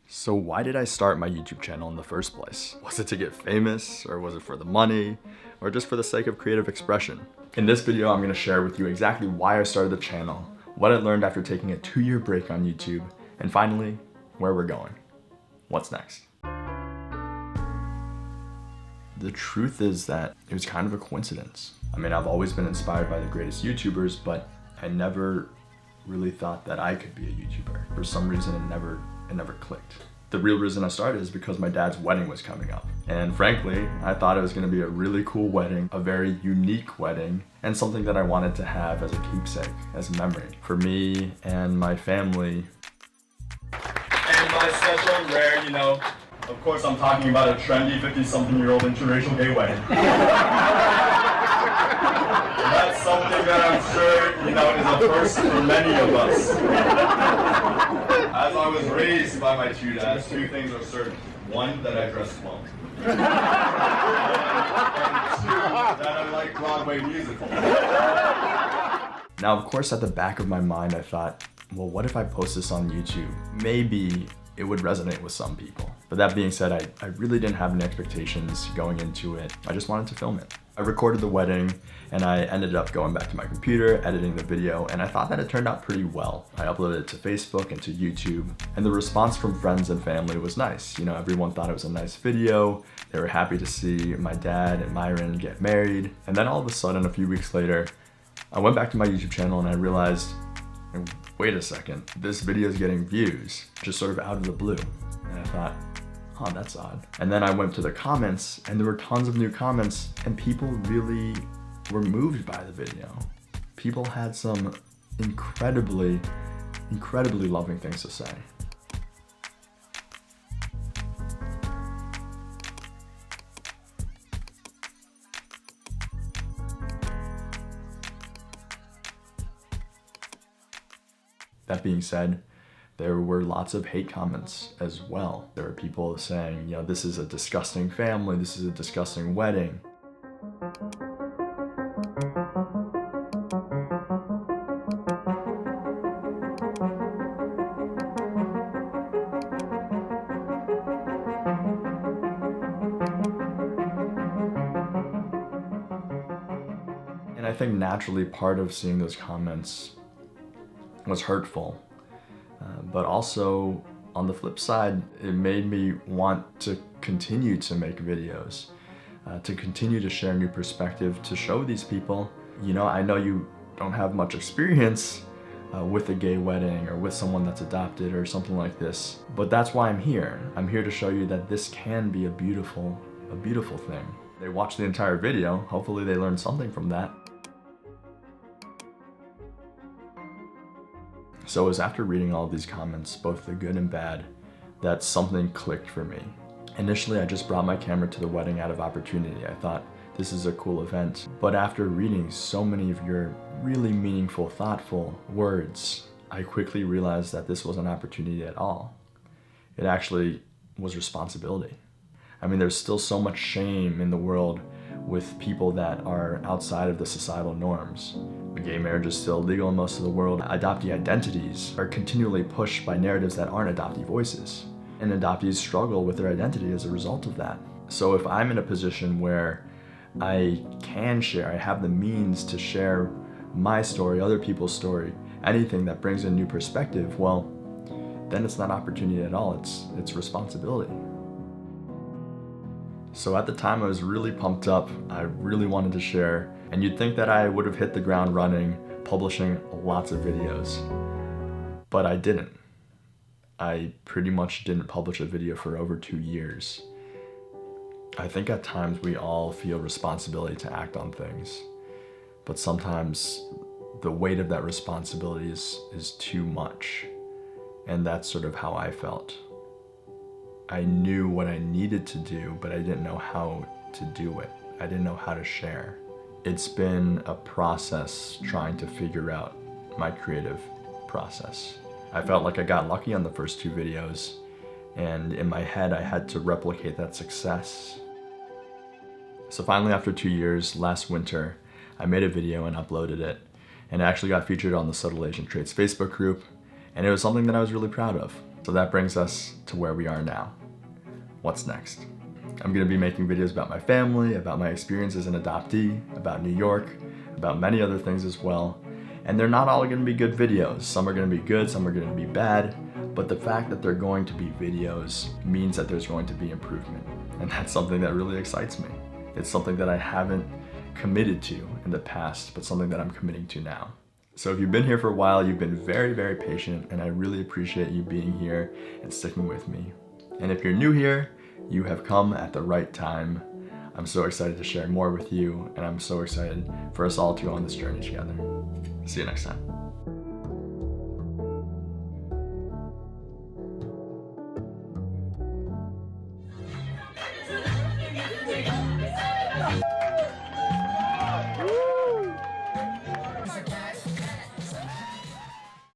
So why did I start my YouTube channel in the first place? Was it to get famous, or was it for the money, or just for the sake of creative expression? In this video, I'm gonna share with you exactly why I started the channel, what I learned after taking a 2-year break on YouTube, and finally, where we're going. What's next? The truth is that it was kind of a coincidence. I mean, I've always been inspired by the greatest YouTubers, but I never really thought that I could be a YouTuber. For some reason, it never clicked. The real reason I started is because my dad's wedding was coming up. And frankly, I thought it was gonna be a really cool wedding, a very unique wedding, and something that I wanted to have as a keepsake, as a memory for me and my family. And my special and rare, of course I'm talking about a trendy 50-something-year-old interracial gay wedding. That's something that I'm sure, is a first for many of us. As I was raised by my two dads, two things are certain. One, that I dress well. And two, that I like Broadway musicals. Now, of course, at the back of my mind, I thought, well, what if I post this on YouTube? Maybe it would resonate with some people. But that being said, I really didn't have any expectations going into it. I just wanted to film it. I recorded the wedding and I ended up going back to my computer, editing the video, and I thought that it turned out pretty well. I uploaded it to Facebook and to YouTube, and the response from friends and family was nice. Everyone thought it was a nice video. They were happy to see my dad and Myron get married. And then all of a sudden, a few weeks later, I went back to my YouTube channel and I realized, wait a second, this video is getting views, just sort of out of the blue. And I thought, that's odd. And then I went to the comments and there were tons of new comments and people really were moved by the video. People had some incredibly loving things to say. That being said, there were lots of hate comments as well. There were people saying, this is a disgusting family, this is a disgusting wedding. And I think naturally part of seeing those comments was hurtful. But also, on the flip side, it made me want to continue to make videos, to continue to share new perspective, to show these people, I know you don't have much experience with a gay wedding or with someone that's adopted or something like this, but that's why I'm here. I'm here to show you that this can be a beautiful thing. They watched the entire video, hopefully they learned something from that. So it was after reading all of these comments, both the good and bad, that something clicked for me. Initially, I just brought my camera to the wedding out of opportunity. I thought, this is a cool event. But after reading so many of your really meaningful, thoughtful words, I quickly realized that this wasn't an opportunity at all. It actually was responsibility. I mean, there's still so much shame in the world with people that are outside of the societal norms. Gay marriage is still legal in most of the world. Adoptee identities are continually pushed by narratives that aren't adoptee voices. And adoptees struggle with their identity as a result of that. So if I'm in a position where I can share, I have the means to share my story, other people's story, anything that brings a new perspective, well, then it's not opportunity at all, it's responsibility. So at the time I was really pumped up, I really wanted to share, and you'd think that I would have hit the ground running, publishing lots of videos, but I didn't. I pretty much didn't publish a video for over 2 years. I think at times we all feel responsibility to act on things, but sometimes the weight of that responsibility is too much, and that's sort of how I felt. I knew what I needed to do, but I didn't know how to do it. I didn't know how to share. It's been a process trying to figure out my creative process. I felt like I got lucky on the first 2 videos, and in my head I had to replicate that success. So finally, after 2 years, last winter, I made a video and uploaded it, and it actually got featured on the Subtle Asian Traits Facebook group, and it was something that I was really proud of. So that brings us to where we are now. What's next? I'm gonna be making videos about my family, about my experience as an adoptee, about New York, about many other things as well. And they're not all gonna be good videos. Some are gonna be good, some are gonna be bad, but the fact that they're going to be videos means that there's going to be improvement. And that's something that really excites me. It's something that I haven't committed to in the past, but something that I'm committing to now. So if you've been here for a while, you've been very, very patient, and I really appreciate you being here and sticking with me. And if you're new here, you have come at the right time. I'm so excited to share more with you, and I'm so excited for us all to go on this journey together. See you next time.